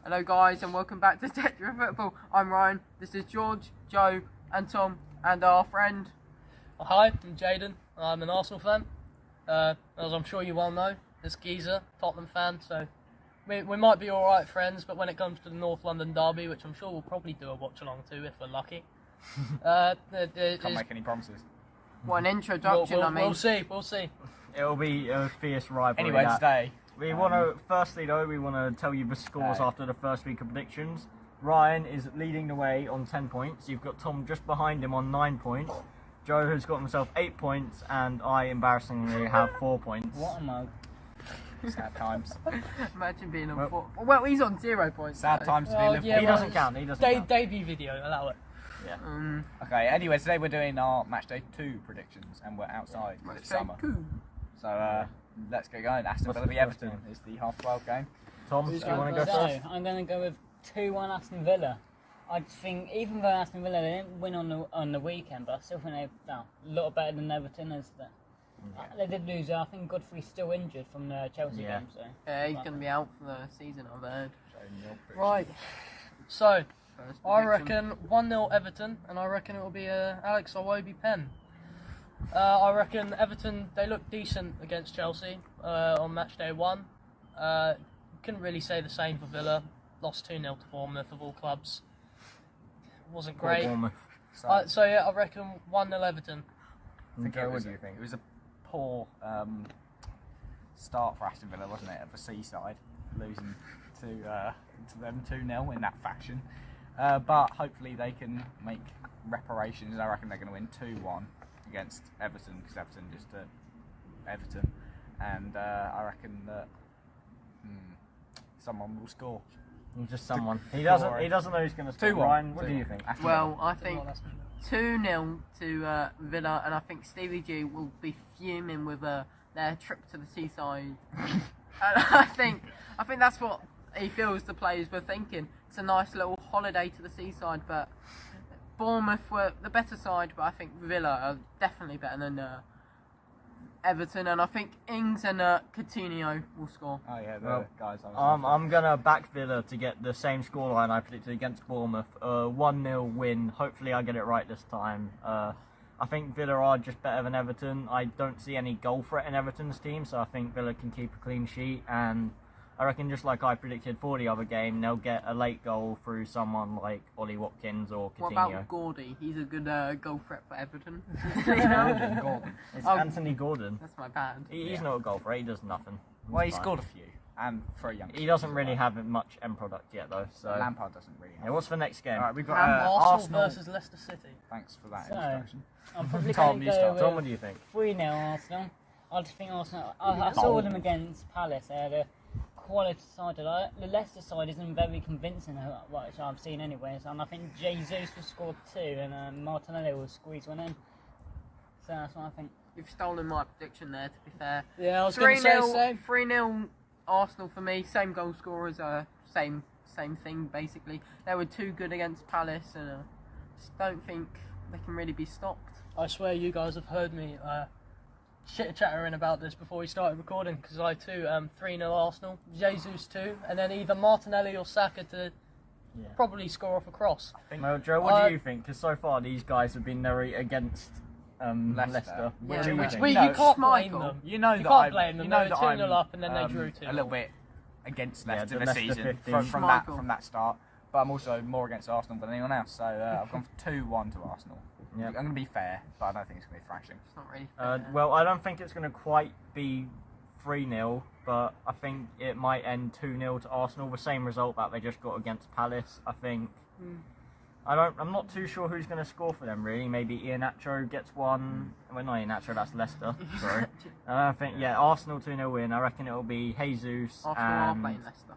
Hello guys and welcome back to Tetrafootball. I'm Ryan, this is George, Joe and Tom and our friend. Hi, I'm Jayden. I'm an Arsenal fan. As I'm sure you well know, this geezer, Tottenham fan, so we might be alright friends, but when it comes to the North London derby, which I'm sure we'll probably do a watch along to if we're lucky. Can't make any promises. What an introduction, I mean. We'll see. It'll be a fierce rivalry. Anyway, today we want to firstly tell you the scores after the first week of predictions. Ryan is leading the way on 10 points. You've got Tom just behind him on 9 points. Joe has got himself 8 points, and I embarrassingly have 4 points. What a mug. sad times. Imagine being on 4. Well, he's on 0 points. Sad times to be Liverpool. yeah, He doesn't count. He doesn't count. Debut video, allow it. Yeah. Okay. Anyway, today we're doing our matchday 2 predictions, and we're outside because it's summer. So let's get going. Aston Villa v Everton is the half-12 game. Tom, do you want to go first? I'm going to go with 2-1 Aston Villa. I just think even though Aston Villa they didn't win on the weekend, but I still think they're a lot better than Everton. They did lose. I think Godfrey's still injured from the Chelsea game. So yeah, he's going to be out for the season, I've heard. Right. So I reckon 1-0 Everton, and I reckon it will be a Alex Iwobi pen. I reckon Everton, they look decent against Chelsea on matchday 1. Couldn't really say the same for Villa. Lost 2-0 to Bournemouth of all clubs. Wasn't great. So yeah, I reckon 1-0 Everton. What do you think? It was a poor start for Aston Villa, wasn't it? At the seaside, losing to them 2-0 in that fashion. But hopefully they can make reparations. I reckon they're going to win 2-1 against Everton because Everton just Everton, and I reckon that someone will score. Just someone. He doesn't know who's going to score. 2-1. Ryan, what do you think? Well, I think 2-0 to Villa, and I think Stevie G will be fuming with their trip to the seaside. And I think that's what he feels the players were thinking. It's a nice little holiday to the seaside, but Bournemouth were the better side, but I think Villa are definitely better than Everton, and I think Ings and Coutinho will score. Oh yeah, the guys. I'm gonna back Villa to get the same scoreline I predicted against Bournemouth. 1-0 win. Hopefully I get it right this time. I think Villa are just better than Everton. I don't see any goal threat in Everton's team, so I think Villa can keep a clean sheet, and I reckon just like I predicted for the other game, they'll get a late goal through someone like Ollie Watkins or Coutinho. What about Gordy? He's a good goal threat for Everton. Gordon. It's Anthony Gordon. That's my bad. He's not a goal threat. He does nothing. Well, he scored a few, and for a young. He doesn't really have much end product yet, though. So Lampard doesn't really. Yeah, what's the next game? All right, we've got Arsenal versus Leicester City. Thanks for that introduction. I'm probably Tom, going you to start. go Tom, what do you think? 3-0 Arsenal. I just think Arsenal. I saw them against Palace. They had a quality side. The Leicester side isn't very convincing, which I've seen anyway. So I think Jesus will score 2, and Martinelli will squeeze one in. So that's what I think. You've stolen my prediction there, to be fair. Yeah, I was going to say the same. 3-0 Arsenal for me. Same goal scorers, same thing basically. They were too good against Palace, and just don't think they can really be stopped. I swear you guys have heard me chitter-chattering about this before we started recording, because I too 3-0 Arsenal, Jesus 2, and then either Martinelli or Saka to probably score off a cross. Well, Joe, what do you think? Because so far these guys have been very against Leicester. Yeah, You can't blame them. You know You that can't blame them. You know They were that 2-0 up and then they I'm drew 2. a little bit against Leicester the this Leicester season 15. from that start, but I'm also more against Arsenal than anyone else. So I've gone for 2-1 to Arsenal. Yep. I'm going to be fair, but I don't think it's going to be thrashing. It's not really fair. Well, I don't think it's going to quite be 3-0, but I think it might end 2-0 to Arsenal. The same result that they just got against Palace. I think. I'm not too sure who's going to score for them really. Maybe Iheanacho gets one. Well, not Iheanacho, that's Leicester. Sorry. I think Arsenal 2-0 win. I reckon it'll be Jesus Arsenal are and playing Leicester.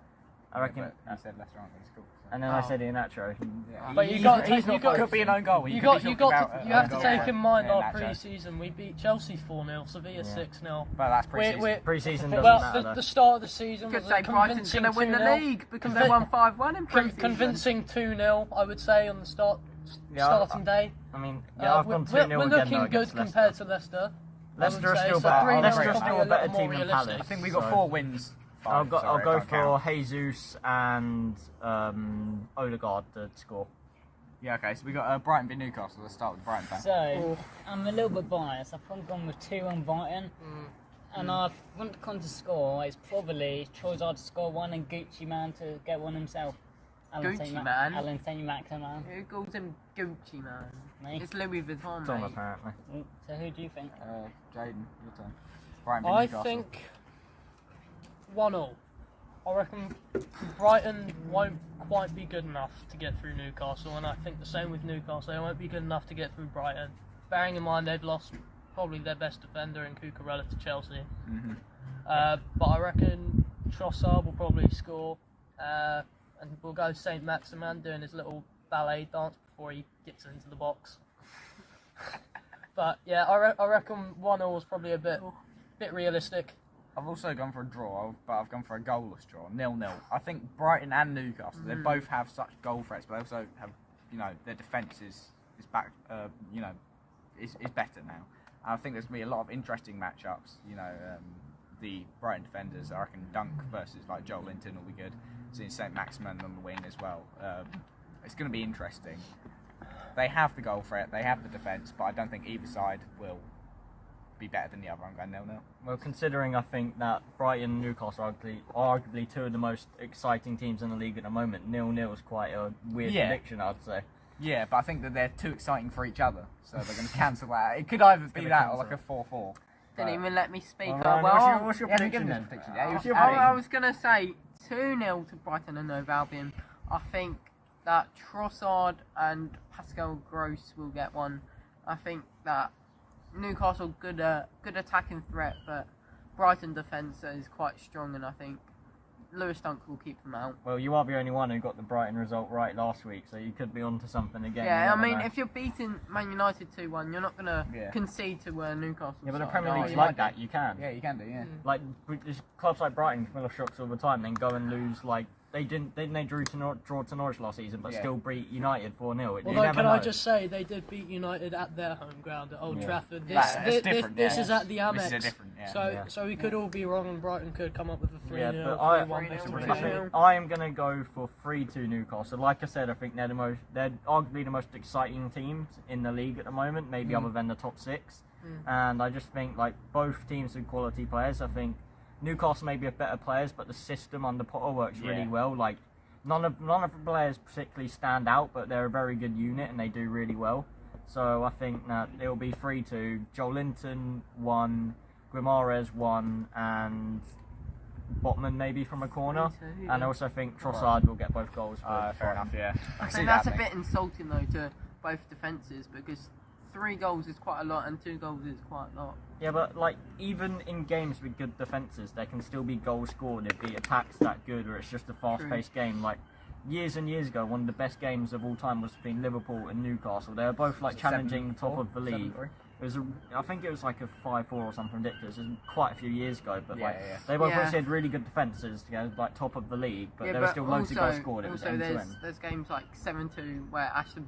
I reckon. You said Leicester aren't going to score. And then I said Iheanacho. Yeah. But could be an own goal. You have to take in mind our pre-season. We beat Chelsea 4-0, Sevilla 6-0. But that's pre-season. Pre-season doesn't Well, matter. the start of the season Could was say a Brighton's convincing going to win the 2-0. league because they won 5-1 in pre-season. Convincing 2-0, I would say, on the starting day. I mean, I've gone 2-0 again. We're looking good compared to Leicester. Leicester are I would say, still so better. 3-0 Leicester are is still probably a better little team more than realistic. Palace. I think we got 4 wins I'll go Sorry, for don't count. Jesus and Odegaard to score. Yeah, okay, so we got Brighton v Newcastle. Let's start with Brighton fan. So, I'm a little bit biased. I've probably gone with 2 on Brighton. And I want Con to score. It's probably Trossard to score 1 and Gucci Man to get 1 himself. Gucci Man? Alan St. Maximan. Who calls him Gucci Man? Me. It's Louis Vuitton, Tom, mate. apparently. So who do you think? Jayden, your turn. Brighton v I Newcastle. think 1-0. I reckon Brighton won't quite be good enough to get through Newcastle, and I think the same with Newcastle. They won't be good enough to get through Brighton. Bearing in mind they've lost probably their best defender in Cucurella to Chelsea. But I reckon Trossard will probably score, and we'll go St. Maximan doing his little ballet dance before he gets into the box. But yeah, I reckon 1-0 is probably a bit realistic. I've also gone for a draw, but I've gone for a goalless draw, 0-0. I think Brighton and Newcastle, they both have such goal threats, but they also have, their defence is back, is better now. And I think there's going to be a lot of interesting matchups. The Brighton defenders, I reckon Dunk versus like Joel Linton will be good. Seeing St. Maximin on the wing as well. It's going to be interesting. They have the goal threat, they have the defence, but I don't think either side will be better than the other. I'm going 0-0. Well, considering I think that Brighton and Newcastle are arguably 2 of the most exciting teams in the league at the moment, 0-0 is quite a weird prediction, I'd say. Yeah, but I think that they're too exciting for each other, so they're going to cancel that. It could either be that or like a 4-4. Didn't even let me speak. Ryan, what's your yeah, prediction give then? us a prediction. Yeah, what's I, your I was going to say 2-0 to Brighton and Hove Albion. I think that Trossard and Pascal Gross will get 1. I think that Newcastle good attacking threat, but Brighton defence is quite strong, and I think Lewis Dunk will keep them out. Well, you are the only one who got the Brighton result right last week, so you could be onto something again. Yeah, I you never mean, know. if you're beating Man United 2-1, you're not going to concede to Newcastle. Yeah, but the side. Premier League's you like might that, you can. Yeah, you can do, yeah. Like, there's clubs like Brighton can feel shocks all the time, then go and lose, like, they draw to Norwich last season, but still beat United 4-0. Although, can I just say, they did beat United at their home ground at Old Trafford. This is at the Amex. This is different, So we could all be wrong, and Brighton could come up with a 3-0, Yeah, but 3-1 3-1. victory. I am going to go for 3-2 Newcastle. Like I said, I think they're arguably the most exciting teams in the league at the moment, maybe other than the top 6. And I just think like both teams are quality players. I think Newcastle maybe have better players, but the system under Potter works really well. Like none of the players particularly stand out, but they're a very good unit and they do really well. So I think that it will be 3-2. Joel Linton 1, Guimaraes 1, and Botman maybe from a corner. 3-2, And I also think Trossard will get both goals. Fair enough, yeah. I think that's a bit insulting though to both defences, because 3 goals is quite a lot and 2 goals is quite a lot. Yeah, but like even in games with good defences, there can still be goals scored if the attack's that good, or it's just a fast-paced game. Like years and years ago, one of the best games of all time was between Liverpool and Newcastle. They were both like challenging the top of the league. 7-3? It was, I think it was like a 5-4 or something ridiculous. It was quite a few years ago, but they both had really good defences, like top of the league. But there were still loads of goals scored. It was end to end. There's games like 7-2 where Aston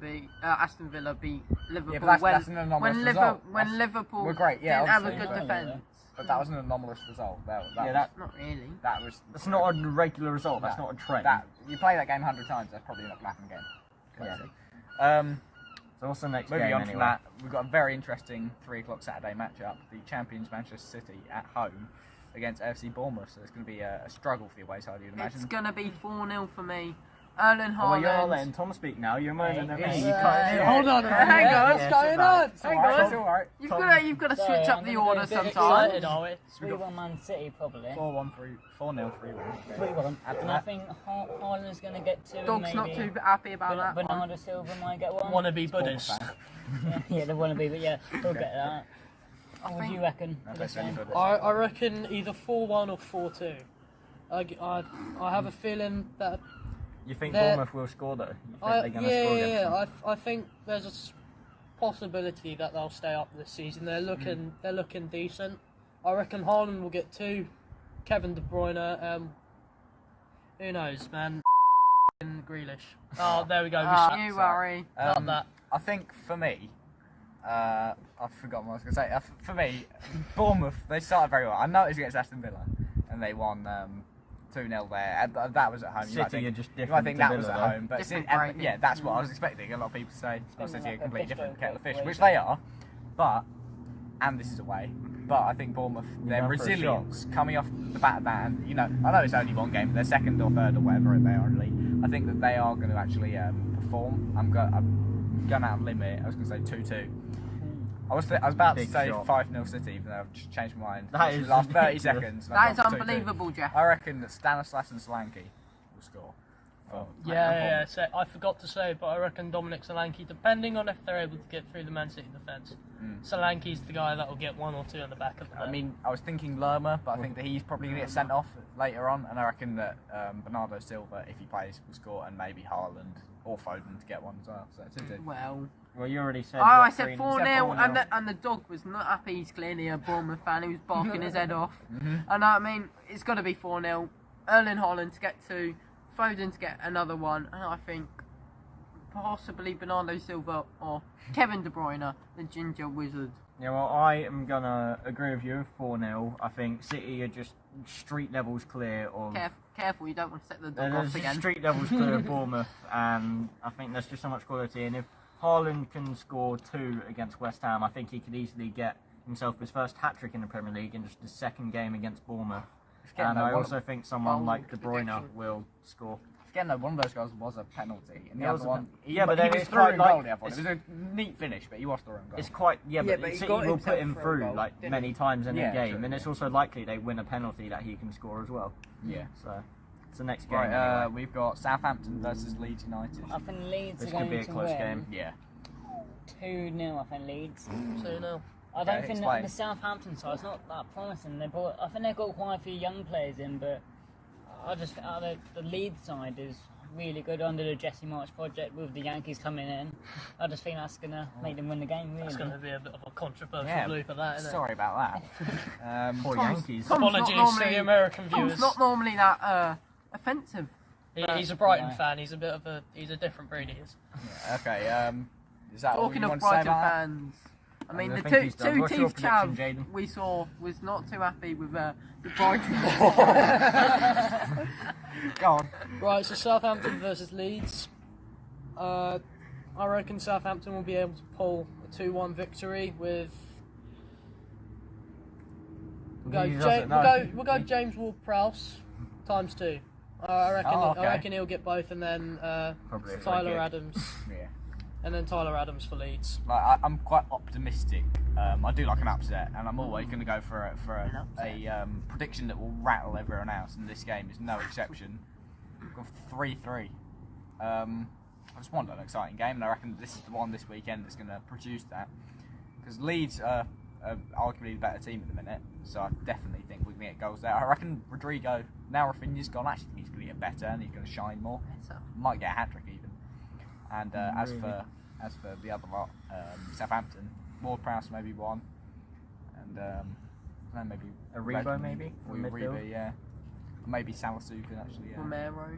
Villa beat Liverpool. Yeah, but that's an anomalous result. When Liverpool we're great, didn't have a obviously. good defence. But that was an anomalous result. That Not really. That's not a regular result. That's not a trend. You play that game 100 times, that's probably not going to happen again. Yeah. So what's the next game Moving on anyway? from that, we've got a very interesting 3 o'clock Saturday matchup. The champions Manchester City at home against AFC Bournemouth. So it's going to be a struggle for the away side, you'd imagine. It's going to be 4-0 for me. Erling Haaland. Well, you're not letting Tom speak now. You're moaning at me. Hold on, Hang on, what's going on? Hang on. It's all right. You've got to switch up the order sometimes. Excited, are we? 3-1 Man City, probably. 4-0, 3-1. 3-1. And I think Haaland's going to get 2. Dog's maybe not too happy about that. Bernardo Silva might get 1. Wannabe Buddhist. Yeah, they want to be, but yeah, he'll get that. What do you reckon for this game? I reckon either 4-1 or 4-2. I have a feeling that. You think Bournemouth will score though? You think they're going to score against them? I think there's a possibility that they'll stay up this season. They're looking decent. I reckon Haaland will get 2. Kevin De Bruyne. Who knows, man? Grealish. Oh, there we go. You worry. Not that. I think for me, I've forgotten what I was going to say. For me, Bournemouth, they started very well. I know it was against Aston Villa, and they won 2-0 there. And that was at home. City are just You might different think to that was Villa, at though. home, but Different yeah, that's what I was expecting. A lot of people say City are completely different kettle of fish, which they are. But this is away. But I think Bournemouth, their going for a resilience coming off the back of that, and I know it's only one game, but they're second or third or whatever they are in the league. I think that they are going to actually perform. I'm going out on limit. I was going to say 2-2. I was about to say 5-0 City, but I've just changed my mind. That is the last 30 ridiculous. seconds. That is I've gone for 2-2. unbelievable, Jeff. I reckon that Stanislas and Solanke will score. Yeah. So I forgot to say, but I reckon Dominic Solanke, depending on if they're able to get through the Man City defence, Solanke's the guy that will get 1 or 2 on the back of the net. I mean, I was thinking Lerma, but I think that he's probably going to get sent off later on, and I reckon that Bernardo Silva, if he plays, will score, and maybe Haaland or Foden to get one as well. So 2-2. Well, you already said. I what, said 3-0? 4-0, and the dog was not happy. He's clearly a Bournemouth fan. He was barking his head off. And I mean, it's got to be 4-0. Erling Haaland to get 2, Foden to get another 1, and I think possibly Bernardo Silva or Kevin De Bruyne, the ginger wizard. Yeah, well, I am gonna agree with you. 4-0. I think City are just street levels clear of. Careful, you don't want to set the dog There's off just again. street levels clear of Bournemouth, and I think there's just so much quality. And if Haaland can score 2 against West Ham, I think he could easily get himself his first hat-trick in the Premier League in just his second game against Bournemouth. And I also think someone like De Bruyne will score. Again, though, one of those goals was a penalty, and the It other was a one, pen- yeah, but then he was it's through quite in like- goal. It was a neat finish, but he was through in goal. It's quite but he City got will put himself him through a through goal, like didn't many he? times in Yeah, a game, true. and it's also likely they win a penalty that he can score as well. Yeah. So it's the next game. Right, anyway. we've got Southampton versus Leeds United. I think Leeds This are could going be a to close win game. Yeah. 2-0, I think Leeds. 2-0. I don't Okay, think explain. that the Southampton side's not that promising. I think they've got quite a few young players in, but I just the Leeds side is really good under the Jesse March project with the Yankees coming in. I just think that's gonna make them win the game. Really. That's going to be a bit of a controversial Yeah, loop of that, isn't it? Sorry about that. Poor Yankees. Tom's not Apologies to normally- the American Tom's viewers. not normally that offensive. He's a Brighton Yeah. fan. He's a different breed. He is. Okay. Is that all Talking you of want to say Brighton about that? fans, I mean, I the think he's done. two What's your teeth chav prediction, Jayden? we saw was not too happy with the Brighton. Go on. Right, so Southampton versus Leeds. I reckon Southampton will be able to pull a 2-1 victory with. He doesn't know. We'll go James Ward-Prowse times 2. I reckon. Oh, okay. I reckon he'll get both, and then Probably a free Tyler kick. Adams, Yeah. and then Tyler Adams for Leeds. Like, I'm quite optimistic. I do like an upset, and I'm always going to go for a prediction that will rattle everyone else, and this game is no exception. I've got 3-3. I just want an exciting game, and I reckon this is the one this weekend that's going to produce that. Because Leeds are arguably the better team at the minute, so I definitely think we're going to get goals there. I reckon Rodrigo, now Rafinha's gone, actually think he's going to get better and he's going to shine more. Might get a hat-trick even. And as for the other lot, Southampton, Ward-Prowse maybe 1, and maybe Aribo maybe or in midfield? Aribo, yeah. Maybe Salisu can actually Romero.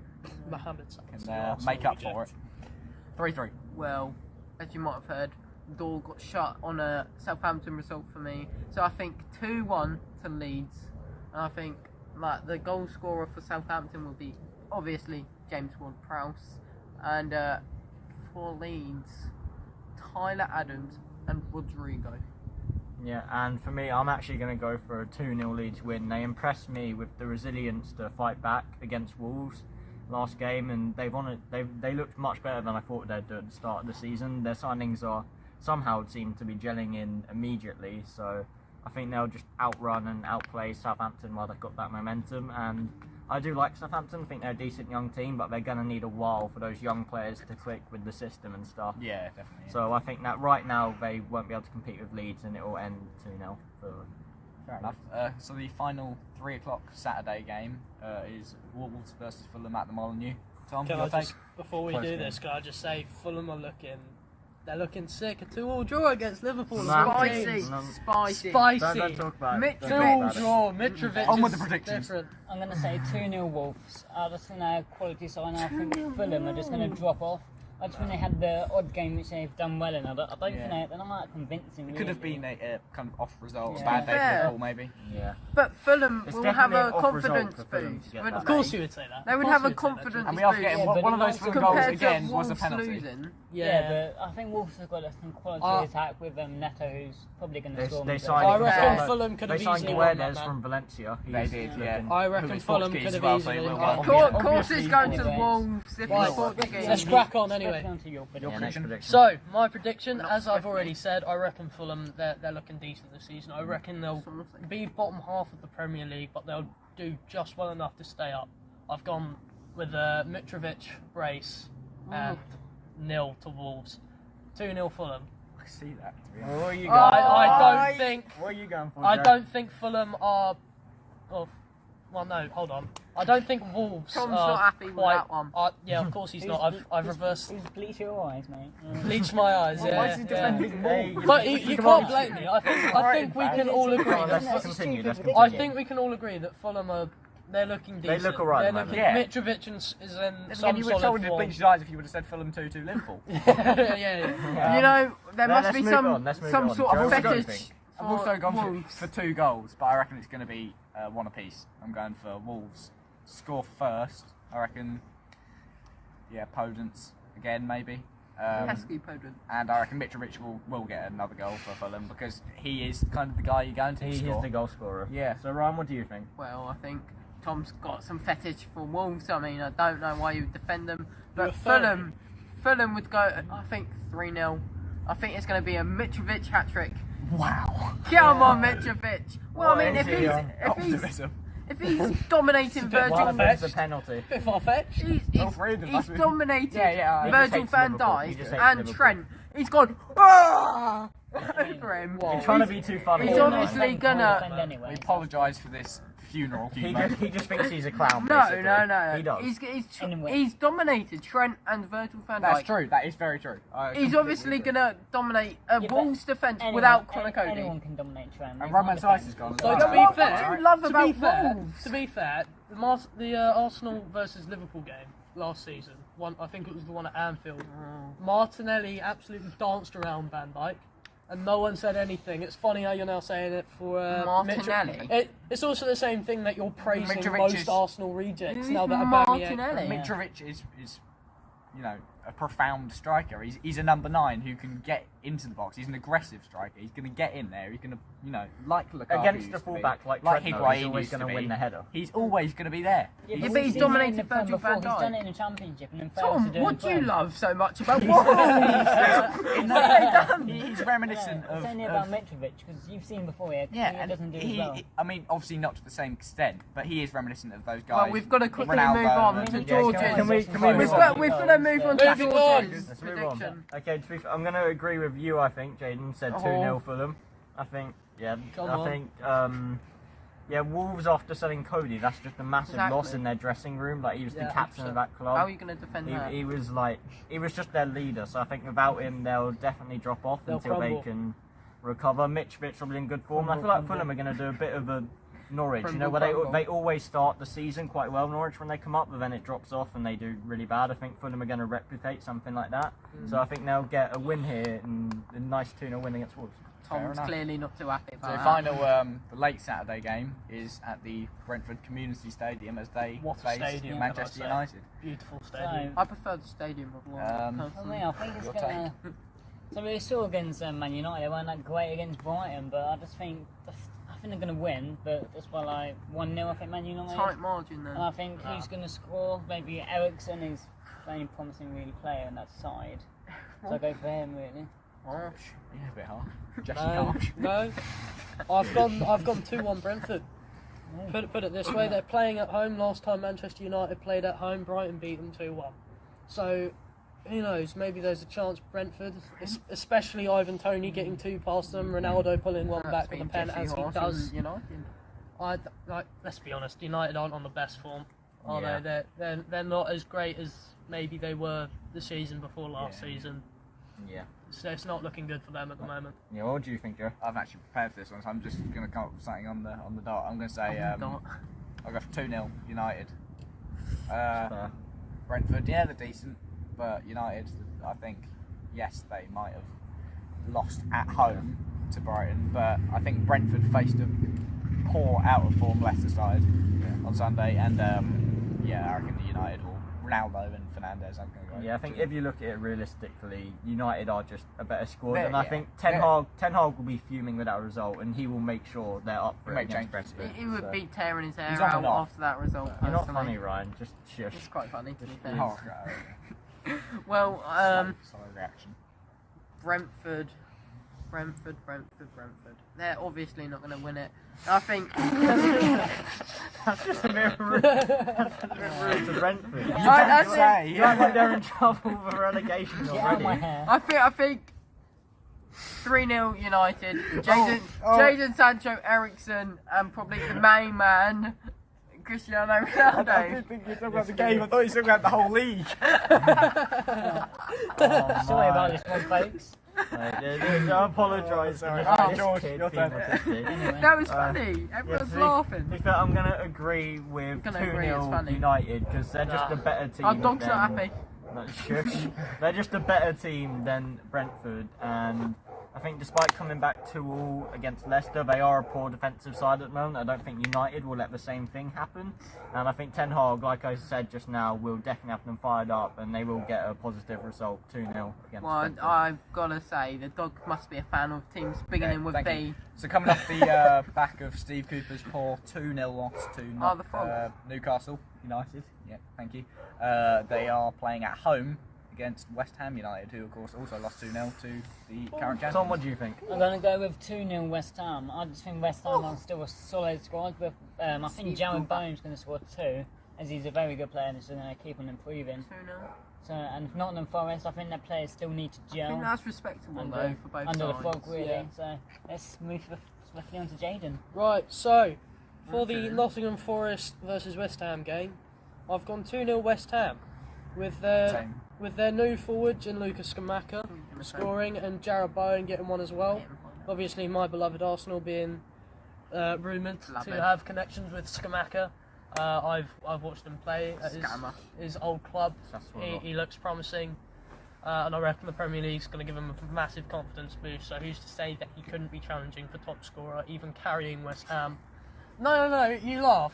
Mohamed can Salah. make up for it. 3-3. Well, as you might have heard, the door got shut on a Southampton result for me. So I think 2-1 to Leeds. And I think like the goal scorer for Southampton will be obviously James Ward-Prowse. And for Leeds, Tyler Adams and Rodrigo. Yeah, and for me, I'm actually going to go for a 2-0 Leeds win. They impressed me with the resilience to fight back against Wolves last game, and they looked much better than I thought they'd do at the start of the season. Their signings somehow seem to be gelling in immediately, so I think they'll just outrun and outplay Southampton while they've got that momentum. And I do like Southampton. I think they're a decent young team, but they're going to need a while for those young players to click with the system and stuff. Yeah, definitely. Yeah. So I think that right now they won't be able to compete with Leeds, and it will end 2-0 for. Fair enough. So the final 3 o'clock Saturday game is Wolves versus Fulham at the Molineux. Tom, Can your I take? just, before we Close do game. this, can I just say Fulham are looking sick. A 2-2 draw against Liverpool. Nah. Spicy, James. spicy. Spicy. Don't talk about it. Don't 2-2 talk about it. draw. Mitrovic On with is the predictions. different. I'm going to say 2-0 Wolves. I just think they're a quality side. I think Fulham are just going to drop off. I just think they had the odd game which they've done well in. I don't think they're not that convincing. It could have been a kind of off result, Yeah. bad day for Fair. Liverpool maybe. Yeah. But Fulham It's will have definitely a an off result confidence for Fulham to boost. get wouldn't that. Of course they? you would say that. They would Of have course a you would say that, confidence And we are boost forgetting Yeah, one but of it those might- goals compared again to was a Wolves penalty. losing. Yeah, but I think Wolves have got some quality Uh, attack with Neto, who's probably going to They, score. they them. signed. I reckon Yeah. Fulham could They have signed easily won that, Guedes man. from Valencia. They He's did, looking- yeah. I reckon Who is Fulham Portuguese could have as well, so easily he will won. get- Of course, obviously- it's going to Anyways. Wolves if Right. it's Portuguese. Let's crack on Let's anyway. go on to your Yeah, next prediction. prediction. So, my prediction, Not as I've Stephanie. already said, I reckon Fulham, they're looking decent this season. I reckon they'll be bottom half of the Premier League, but they'll do just well enough to stay up. I've gone with a Mitrovic brace and 0 to Wolves. 2-0 Fulham. I see that. To be honest. What are you Oh, going? I don't think... What are you going for? I Jack? don't think Fulham are... Oh, well, no, hold on. I don't think Wolves Tom's are not happy with quite... that one. Yeah, of course he's not. I've reversed... Who's bleach your eyes, mate? Bleached my eyes, yeah. Why is he defending Wolves? But you can't blame me. I think we can all agree. Well, let's that- continue. Let's I continue. think we can all agree that Fulham are. They're looking decent. look alright They're at the looking. moment. Mitrovic is in Then some you would have solid told him to form. bleach his eyes if you would have said Fulham 2-2 Liverpool. yeah. You know, there must let's be move some on, let's move some on. sort Joe, of what do you fetish. think? I've also gone Wolves. for 2 goals, but I reckon it's going to be 1 apiece. I'm going for Wolves. Score first. I reckon, Podence again maybe. Pesky Podent. And I reckon Mitrovic will get another goal for Fulham because he is kind of the guy you're going to He score. is the goal scorer. Yeah. So Ryan, what do you think? Well, I think Tom's got some fetish for Wolves. I mean, I don't know why you would defend them, but You're third. Fulham would go. I think 3-0. I think it's going to be a Mitrovic hat trick. Wow. Come on, Mitrovic. Well, I What mean, is he on? if he's dominating bit Virgil, wild, It's a penalty. Bit far-fetched. All three of them he's must be- dominated Yeah, he just Virgil hates van Liverpool. He Dijk just hates and Liverpool. Trent. He's gone over him. You're trying to be too funny. He's here, obviously Ryan. Defend gonna- anyway. We apologise for this funeral. He just thinks he's a clown. No, basically. no. He does. Anyway. He's dominated Trent and Virgil van Dijk. That's true. That is very true. I He's completely obviously agree. going to dominate a Yeah, Wolves defence Anyone- without Connor Cody. Anyone can dominate Trent. And Roman Tice is gone as So well. to be What fair, do you love to about be fair, Wolves? to be fair, the Arsenal versus Liverpool game last season, I think it was the one at Anfield. Martinelli absolutely danced around Van Dijk, and no one said anything. It's funny how you're now saying it for Martinelli? It's also the same thing that you're praising Mitrovic most is- Arsenal rejects Who's now that Aubameyang. Martinelli? Mitrovic is a profound striker. He's a number 9 who can get into the box. He's an aggressive striker. He's going to get in there. He's going to, like Lukaku Against used the to be, fullback like like Trent, though, Higuain he's always used to going to be. win the header. He's always going to be there. Yeah, but but he's seen dominated him in the Prem Virgil van before. He's done Dijk. it in the Championship and then failed to Tom, do it what in do you Prem. love so much about Wolves? He's reminiscent Yeah, it's of. only about Mitrovic because you've seen before he Yeah, doesn't do and as well. I mean, obviously not to the same extent, but he is reminiscent of those guys. Well, we've got to quickly Ronaldo move on and- to Yeah, George's. can we We've move got on? we've got to move on to Moving on. George's Let's move on. prediction. Okay, to be fair, I'm going to agree with you. I think Jayden said 2-0 for them. I think, Come I on. think, Wolves after selling Cody, that's just a massive loss Exactly. in their dressing room. Like he was the Yeah, captain of that How are club. you going to defend that? He was just their leader. So I think without him, they'll definitely drop off They'll until crumble. they can recover. Mitrovic will be in good form. I feel like Fulham are going to do a bit of a Norwich, Crumble, where crumble. they always start the season quite well, Norwich, when they come up, but then it drops off and they do really bad. I think Fulham are going to replicate something like that. So I think they'll get a win here and a nice 2-0 win against Wolves. Fair Tom's enough. clearly not too happy So about the that. final, the late Saturday game is at the Brentford Community Stadium as they What a face stadium, Manchester can I say. United. Beautiful So, stadium. I prefer the stadium of one. Um, for me, I think it's Your going to... So we saw against Man United, they weren't that great against Brighton, but I just think... I think they're going to win, but that's why like 1-0 I think Man United. Tight margin then. And I think who's going to score? Maybe Ericsson is the only promising really player on that side. So I go for him really. Yeah, a bit harsh. Jesse No, Harsh. no. I've gone 2-1 Brentford. Put it this way, they're playing at home. Last time Manchester United played at home, Brighton beat them 2-1. So, who knows, maybe there's a chance Brentford, especially Ivan Toney getting 2 past them, Ronaldo pulling one back with a pen as he does. Let's be honest, United aren't on the best form, are Yeah. they? They're not as great as maybe they were the season before last Yeah. season. Yeah. So it's not looking good for them at the moment. Yeah, what do you think, Joe? I've actually prepared for this one, so I'm just going to come up with something on the dot. I'm going to say I'll go for 2-0 United. Fair. Brentford, yeah, they're decent. but United, I think, yes, they might have lost at home to Brighton, but I think Brentford faced a poor, out of form Leicester side on Sunday, and I reckon the United will. Ronaldo and Fernandes, I'm going to go. Yeah, I think if you look at it realistically, United are just a better squad, Yeah, and I think Ten Hag will be fuming with that result, and he will make sure they're up for it against Brentford. He would be tearing his hair He's on out and off. after that result. You're not personally. funny, Ryan. Just shush. It's quite funny, to be fair. Oh, Well, slow reaction. Brentford. They're obviously not going to win it. I think. That's just a bit rude. That's a bit rude to Brentford. say. You act like they're in trouble for relegation Get out of my already. hair. I think 3-0 United. Jayden Sancho, Ericsson, and probably the main man, Cristiano I Ronaldo. didn't think you were talking about the game. I thought you were talking about the whole league. Sorry about this one, folks. I apologise. Sorry. for George, this kid your being turn. autistic. Anyway. That was funny. Everyone's laughing. To be fair, I'm going to agree with Gonna agree, it's 2-0 funny. United because they're just a better team. Our dog's not than- happy. No, shush. They're just a better team than Brentford, and I think despite coming back 2-2 against Leicester, they are a poor defensive side at the moment. I don't think United will let the same thing happen, and I think Ten Hag, like I said just now, will definitely have them fired up, and they will get a positive result, 2-0 against Well, Brentford. I've got to say, the dog must be a fan of teams beginning with thank B. you. So coming off the back of Steve Cooper's poor 2-0 loss to the Frogs. Newcastle United. Yeah, thank you. They are playing at home against West Ham United, who of course also lost 2-0 to the current champions. Tom, what do you think? I'm going to go with 2-0 West Ham. I just think West Ham are still a solid squad, but I think Jared Bowen's going to score 2, as he's a very good player and he's going to keep on improving. 2-0. So, and Nottingham Forest, I think their players still need to I think gel that's respectable under, though for both under the sides. fog, really. Yeah. So let's move swiftly on to Jayden. Right, so for the Okay. Nottingham Forest versus West Ham game, I've gone 2-0 West Ham with their new forward, Gianluca Scamacca, scoring, and Jarrod Bowen getting one as well. Obviously, my beloved Arsenal being rumoured Love to it. have connections with Scamacca. I've watched him play at Scammer. his old club. That's what I got. He looks promising, and I reckon the Premier League's going to give him a massive confidence boost. So who's to say that he couldn't be challenging for top scorer, even carrying West Ham? No, you laugh.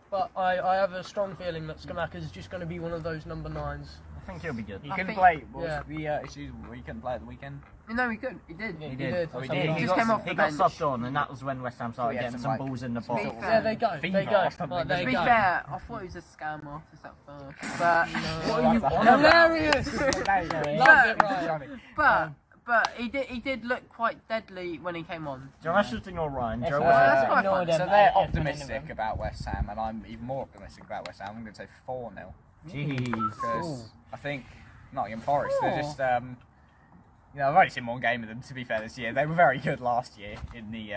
But I have a strong feeling that Scamacca is just going to be one of those number 9s. I think he'll be good. He I couldn't think- play. What yeah. was the issues where he couldn't play at the weekend? No, he could. He did. He did. did. Oh, he So did. He just came off He the got bench. subbed on, and that was when West Ham started he had getting some, some balls in the be box. fair- Yeah, there you go. FIFA There you go. or something. Right, there To you be go. fair, I thought he was a scam artist at first, but What are you on about? Hilarious! Love it, Ryan. but he did look quite deadly when he came on. Joe, let's just ignore Ryan. That's Joe, fine. that's quite Ignore fun. them, So they're everyone in optimistic them. about West Ham, and I'm even more optimistic about West Ham. I'm going to say 4-0 Jeez. because I think Nottingham Forest. They're just, I've only seen one game of them. To be fair, this year they were very good last year in the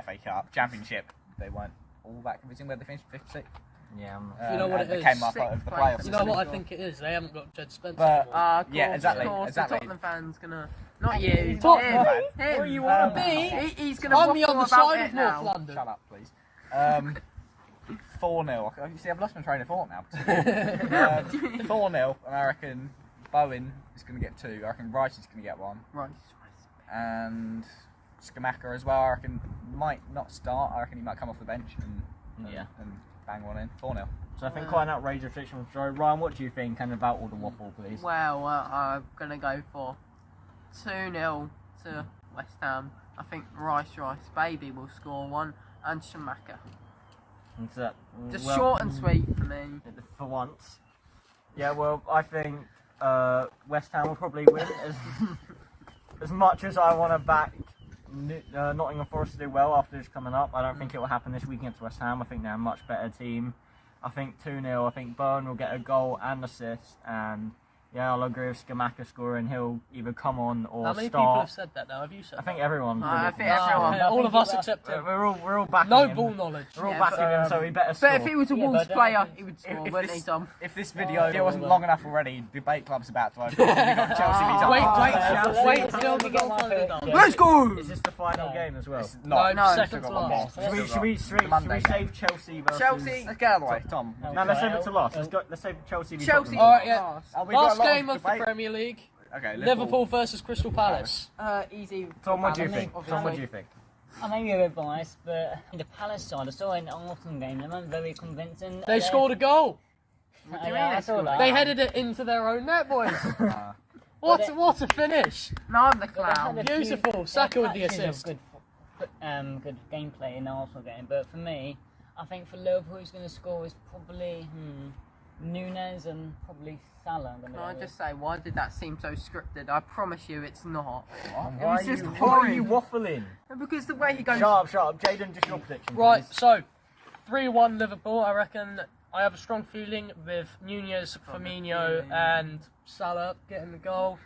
FA Cup Championship. They weren't all that convincing. Where they finished 5th, 6th. Yeah, You know what and it they is? came up Sixth over the place. playoffs. You know what I think it is? They haven't got Jed Spencer. But- anymore. Yeah, exactly, Of course, exactly. the Tottenham fans gonna not you. Tottenham him, fan? him. What do you want to Um, be? He's gonna I'm the waffle other about side it of now. North London. Shut up, please. 4-0. You see, I've lost my train of thought now. 4-0, and I reckon Bowen is going to get 2. I reckon Rice is going to get 1. Right. And Scamacca as well, I reckon might not start. I reckon he might come off the bench and bang one in. 4-0. So I think quite an outrageous prediction from Joe. Ryan, what do you think? And about all the waffle, please. Well, I'm gonna go for 2-0 to West Ham. I think Rice Baby will score 1 and Schumacher. And so, Just well, short and sweet for me. for once. Yeah, well, I think West Ham will probably win. As much as I want to back Nottingham Forest to do well after this coming up, I don't think it will happen this week against West Ham. I think they're a much better team. I think 2-0. I think Bowen will get a goal and assist, and Yeah, I'll agree with Skamaka scoring. He'll either come on or How many start. people have said that now? Have you said I think that? everyone. I think Ah, everyone. okay, all of us except him. We're all backing No him. ball knowledge. We're all Yeah, backing him, so he better score. But if he was a Yeah, Wolves but I player, think- he would score, If wouldn't he, this, Tom? if this video wasn't long enough already, debate club's about to open. We've got Chelsea v Oh, Wait, Tottenham. wait till we get one done. Let's go! Is this the final No. game as well? It's not. No, Still second got to one more. last. Still got Should we the Monday game. save Chelsea versus Chelsea. Let's get out of the way, Tom. Oh. No, let's save it to last. Let's save Chelsea. v Chelsea. Tottenham. All right, yeah. Last. Oh, we've got Last a lot game of the debate. Premier League. Okay, Liverpool versus Crystal Palace. Easy. Tom, what do you I mean, think? Tom, what obviously. do you think? I may be a bit biased, but the Palace side, I saw in the Arsenal game, they weren't very convincing. They scored a goal. What do you mean Yeah, they I saw scored? that. They headed it into their own net, boys. What a finish! No, I'm the But they had clown. a few- Beautiful. they Saka had with the patches of assist. Good gameplay in the Arsenal game, but for me, I think for Liverpool, who's going to score is probably Nunes and probably Salah. Can I just say, why did that seem so scripted? I promise you it's not. Why was are just you, horrid. why are you waffling? Because the way he goes... Shut up. Jayden, just your prediction. Right, please. so 3-1 Liverpool. I reckon I have a strong feeling with Nunez, Firmino, and Salah getting the goal,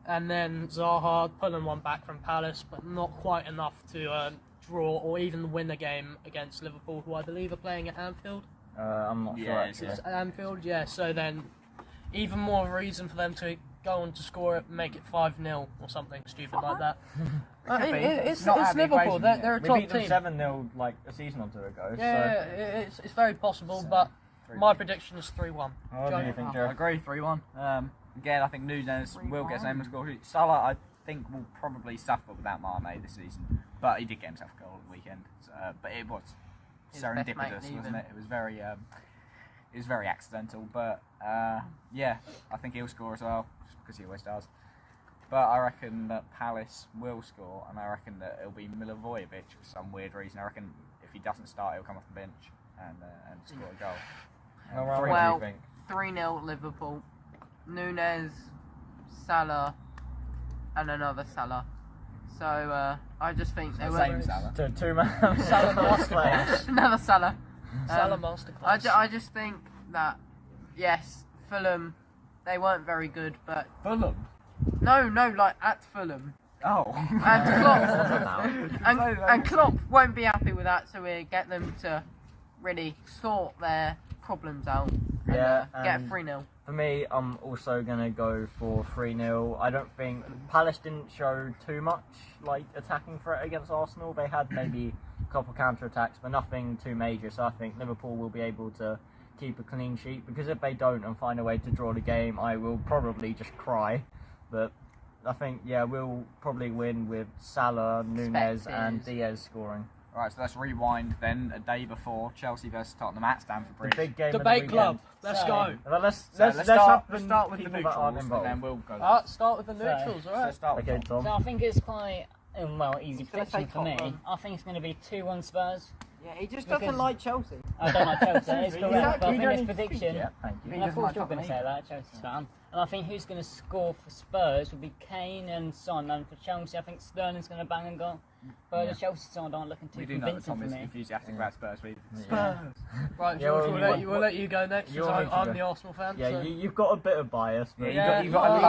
and then Zaha pulling one back from Palace, but not quite enough to draw or even win a game against Liverpool, who I believe are playing at Anfield. I'm not sure. Yeah, Actually. It's at Anfield, yeah. So then, even more of a reason for them to go on to score it, make it 5-0 or something stupid like that. Could be. It's Not out of the Liverpool. equation, They're a We top beat them team. 7-0 like a season or two ago. Yeah, it's very possible, but my prediction is 3-1. So, what do you think, I Joe? agree, 3-1. Again, I think Nunes will get same score. Salah, I think, will probably suffer without Mane this season, but he did get himself a goal at the weekend. So, but it was His best mate serendipitous, leaving. wasn't it? It was very accidental, but yeah, I think he'll score as well, just because he always does. But I reckon that Palace will score, and I reckon that it'll be Milivojevic for some weird reason. I reckon if he doesn't start, he'll come off the bench and score a goal. What do Well, you think? 3-0 Liverpool. Nunes, Salah, and another Salah. So I just think they Same were... Salah. Two man. Salah masterclass. Another Salah. Salah masterclass. I just think that, yes, Fulham, they weren't very good, but... Fulham. No, like at Fulham. Oh. And Klopp, and Klopp won't be happy with that, so we get them to really sort their problems out and Yeah, get and 3-0. For me, I'm also going to go for 3-0. I don't think Palace didn't show too much like attacking threat against Arsenal. They had maybe a couple counter-attacks, but nothing too major. So I think Liverpool will be able to keep a clean sheet, because if they don't and find a way to draw the game, I will probably just cry. But I think, yeah, we'll probably win with Salah, Nunes and Diaz scoring. Right, so let's rewind then. A day before Chelsea versus Tottenham at Stamford The Bridge. big game Debate of the club. weekend. Let's So- go. Well, let's Let's start with the people that aren't neutrals, and involved. then we'll go. Start with the neutrals, So alright. start with Okay, Tom. So Tom. I think it's quite easy He's gonna prediction say for me. Tottenham. I think it's going to be 2-1 Spurs. Yeah, he just Because- doesn't like Chelsea. I don't like Chelsea. It's You correct, but I don't think need this to speak prediction. yet, thank you. And He of doesn't course like you're going to say Tottenham that, Chelsea's fan. And I think who's going to score for Spurs will be Kane and Son. And for Chelsea, I think Sterling's going to bang and go. But Yeah. the Chelsea side aren't looking too We do know that convincing Tom for is me. enthusiastic about Spurs. Yeah. Right, Yeah, George, well, we'll let you go next, you because want me to I'm go? the Arsenal fan. Yeah, so. you've got a bit of bias, but Yeah, Yeah, you got a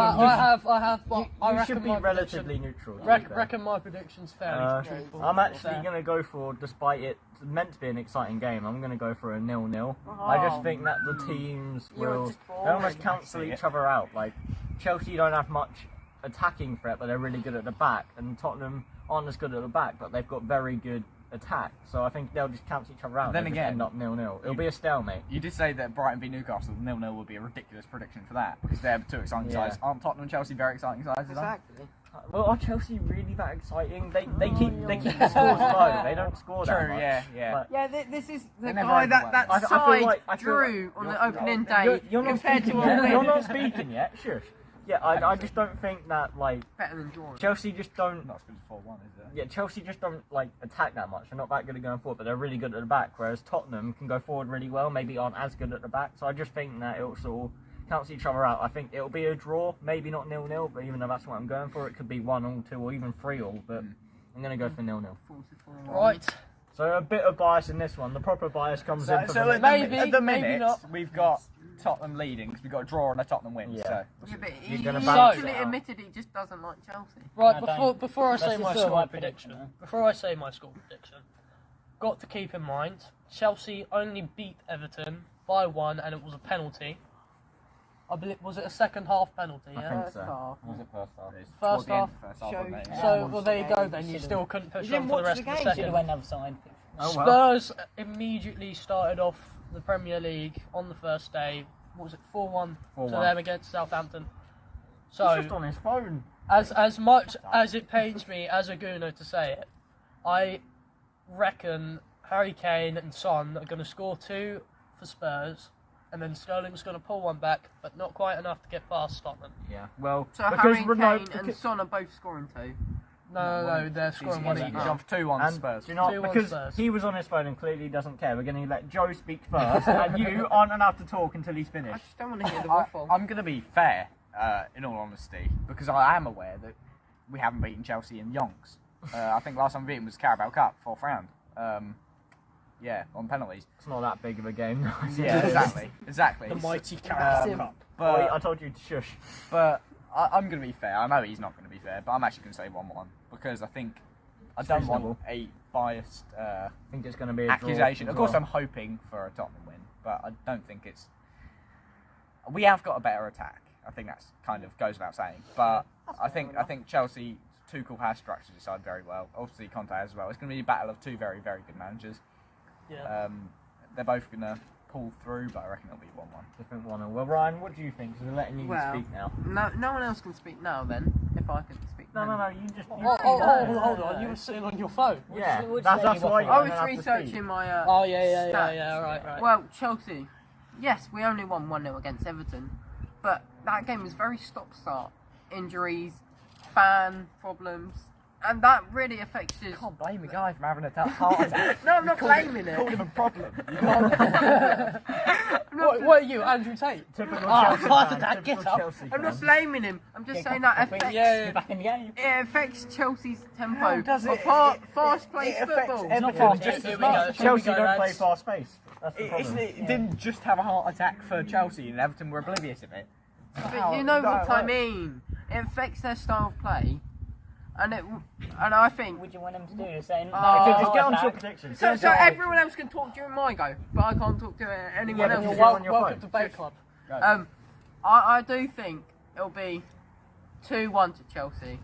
I have. Well, I you reckon should be my relatively prediction- neutral. to be fair. Reckon my prediction's fairly Uh, truthful. I'm actually Fair. going to go for, despite it meant to be an exciting game, I'm going to go for a 0-0. I just think that the teams You're will just they almost boring. cancel each other out. Like, Chelsea don't have much attacking threat, but they're really good at the back, and Tottenham aren't as good at the back, but they've got very good attack. So I think they'll just cancel each other out. Then and again, end up 0-0. It'll be a stalemate. You did say that Brighton v Newcastle 0-0 would be a ridiculous prediction for that, because they're two exciting Yeah. sides. Aren't Tottenham and Chelsea very exciting sides? Exactly. Well, are Chelsea really that exciting? They keep the scores low. They don't score that True, much. yeah. But- Yeah, this is the They're never guy that overwhelmed. I feel side like- I feel drew like- on you're- the opening day You're not compared to speaking a yet. win. You're not speaking yet. Shush. Yeah, I just don't think that, like, Better than drawing. Chelsea just don't. Not as good as 4-1, is it? Yeah, Chelsea just don't like attack that much. They're not that good at going forward, but they're really good at the back. Whereas Tottenham can go forward really well, maybe aren't as good at the back. So I just think that it'll sort of cancel each other out. I think it'll be a draw, maybe not 0-0, but even though that's what I'm going for, it could be 1-2 or even 3-3. But I'm going to go for 0-0. Right. So a bit of bias in this one. The proper bias comes in for So the at Maybe, the maybe minute, not. we've got Tottenham leading because we got a draw and a Tottenham win. Yeah. So Yeah, but You're he gonna balance actually it out. admitted he just doesn't like Chelsea. Right, No, before I say That's my still score my prediction, prediction, before I say my score prediction, got to keep in mind Chelsea only beat Everton by 1, and it was a penalty. I believe was it a second half penalty? I Yeah. think First so. half. was it first half? First half. First half, Showed- wasn't it? So well, there you go. Yeah, Then you should've- still couldn't push You on didn't for the watch rest the of the game, Should have second. went other side. Oh, well. Spurs immediately started off the Premier League on the first day. What was it? 4-1 to 4-1. them against Southampton. He's just So on his phone. as much as it pains me as a Gooner to say it, I reckon Harry Kane and Son are going to score 2 for Spurs, and then Sterling's going to pull one back, but not quite enough to get past Tottenham. Yeah. Well, So because Harry Ronaldo. Kane and Son are both scoring 2. No, they're scoring one He's each. on for 2-1 And Spurs. do you know, 2-1 because Spurs. he was on his phone and clearly doesn't care, we're going to let Joe speak first, and you aren't allowed to talk until he's I finished. just don't want to hear the waffle. I'm going to be fair, in all honesty, because I am aware that we haven't beaten Chelsea in yonks. I think last time we beat them was Carabao Cup, 4th round. Yeah, on penalties. It's not that big of a game. Yeah, exactly. The mighty Carabao Cup. Oi, I But, told you to shush. but I'm going to be fair. I know he's not going to be fair, but I'm actually going to say 1-1 because I think I don't want reasonable. a biased I think it's going to be a accusation. draw Of as course, well. I'm hoping for a Tottenham win, but I don't think it's. We have got a better attack. I think that's kind of goes without saying. But I think Chelsea, Tuchel has structured his side very well. Obviously, Conte as well. It's going to be a battle of 2 very, very good managers. Yeah. They're both going to pull through, but I reckon it'll be 1-1. Different one. Well, Ryan, what do you think? Because we're letting you Well, speak now. No one else can speak now then, if I can speak No, now. no, you just. Hold on. You were sitting on your phone. Yeah, Which that's lady why you I don't was have to researching speak. my Oh yeah, stats. right. Well, Chelsea, yes, we only won 1-0 against Everton, but that game was very stop-start. Injuries, fan problems, and that really affects his... Can't blame a guy from having a heart attack. No, I'm not blaming it. Called him a problem. What are you, Andrew Tate? Typical Ah, Chelsea heart fan, attack, typical get up. Chelsea I'm not fan. blaming him. I'm just saying that affects... Yeah. Back in the game. It affects Chelsea's tempo How does of it? fast-paced It affects football. everything fault. just Here as we go. much. Chelsea Here we go, don't play lads. fast pace. That's the problem. It didn't just have a heart attack for Chelsea and Everton were oblivious of it. But you know what I mean. It affects their style of play, and I think... Would you want them to do the same? Just get on to your predictions. So everyone else can talk during my go, but I can't talk to anyone Yeah, else. but Well, on your welcome phone. to Bay Club. I do think it'll be 2-1 to Chelsea.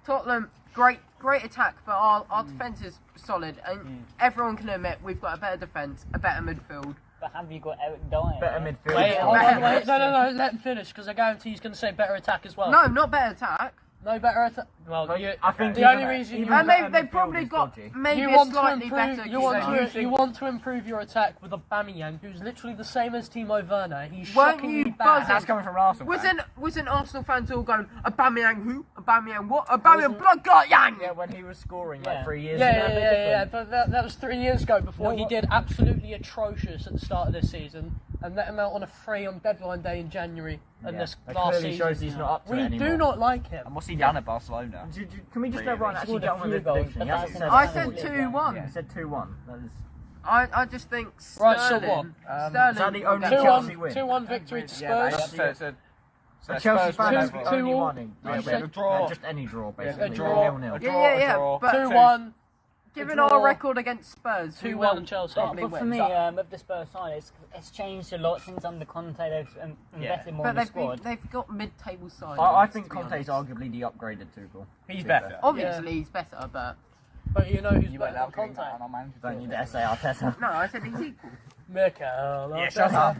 Tottenham, great attack, but our defence is solid, and everyone can admit we've got a better defence, a better midfield. But have you got Eric Dyer? Better midfield. Wait, Yeah. hold on, wait. No, let him finish, because I guarantee he's going to say better attack as well. No, not better attack. No better attack? Well, But you, I think the even- only reason even you... And better they've midfield probably is got dodgy. maybe You a want, to slightly improve, better... you, want keeper. to, you want to improve your attack with Aubameyang, who's literally the same as Timo Werner. He's Weren't shockingly you bad. buzzing? That's coming from Arsenal. fan. Wasn't Arsenal fans all going, Aubameyang who? Aubameyang what? Aubameyang blood clot yang! Yeah, when he was scoring Yeah. like 3 years Yeah, ago. yeah, but that was 3 years ago before No, he what- did absolutely atrocious at the start of this season and let him out on a free on deadline day in January and Yeah, this that last clearly season. shows he's not up to We it anymore. do not like him. And what's he done at Barcelona? Can we just let Ryan actually Scored get a on with few his goals, prediction? but He hasn't that's said an I absolute said game. 2-1. He said 2-1. That is. I just think Right, so Sterling... what? Is that Sterling the will only get Chelsea 2-1 win? 2-1 victory to Yeah, Spurs. so A Chelsea Spurs fan win is the overall. only 2-1. one. Yeah, we had a draw. Just any draw, Yeah, basically. a draw. 0-0. Yeah, draw. but 2-1. given draw. our record against Spurs, we 2-1 will Chelsea. probably But for win. me, with the Spurs side, it's changed a lot since under Conte. They've invested more But in the squad. they've got mid-table sides. I think to be Conte's honest. arguably the upgraded Tuchel. He's To be better. fair. Obviously, he's better, but But you know who's You better won't than allow Conte? that on our manager. Don't you dare say Arteta. no, I said he's equal. Mikel Yeah, shut up.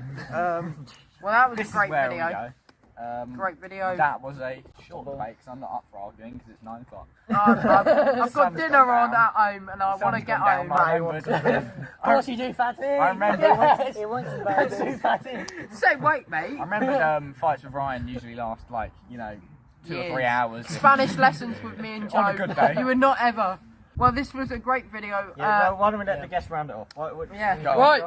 Well, that was This a is great where video. we go. Great video. That was a short debate because I'm not up for arguing because it's 9 o'clock. I've got Sun's dinner gone on down. at home, and I want to Sun's get gone down, home. mate. Of course you do, Fatty. I remember. Yes. It wants to better Too do. Fatty. Say, wait, mate. I remember fights with Ryan usually last 2 or 3 hours. Spanish lessons with me and Joe. On a good day. You would not ever. Well, this was a great video. Yeah, well, why don't we let the guests round it off? Yeah. Go on. Right.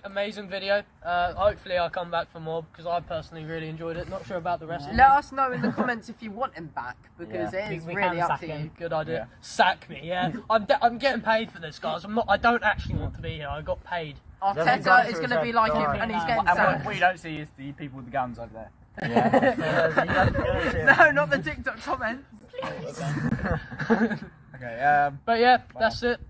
amazing video. Hopefully I'll come back for more because I personally really enjoyed it. Not sure about the rest of Let you. us know in the comments if you want him back, because it is We really can up sack to him. you. Good idea. Yeah. Sack me, yeah. I'm getting paid for this, guys. I don't actually want to be here. I got paid. Arteta is going to be like him, Alright. and he's getting And sacked. what we don't see is the people with the guns over there. No, not the TikTok comments. Okay. But yeah, that's it.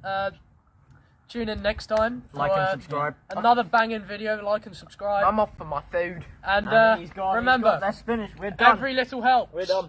Tune in next time. For, Like and subscribe. Another banging video. Like and subscribe. I'm off for my food. And And he's gone, remember, let's finish. We're done. every little helps. We're done.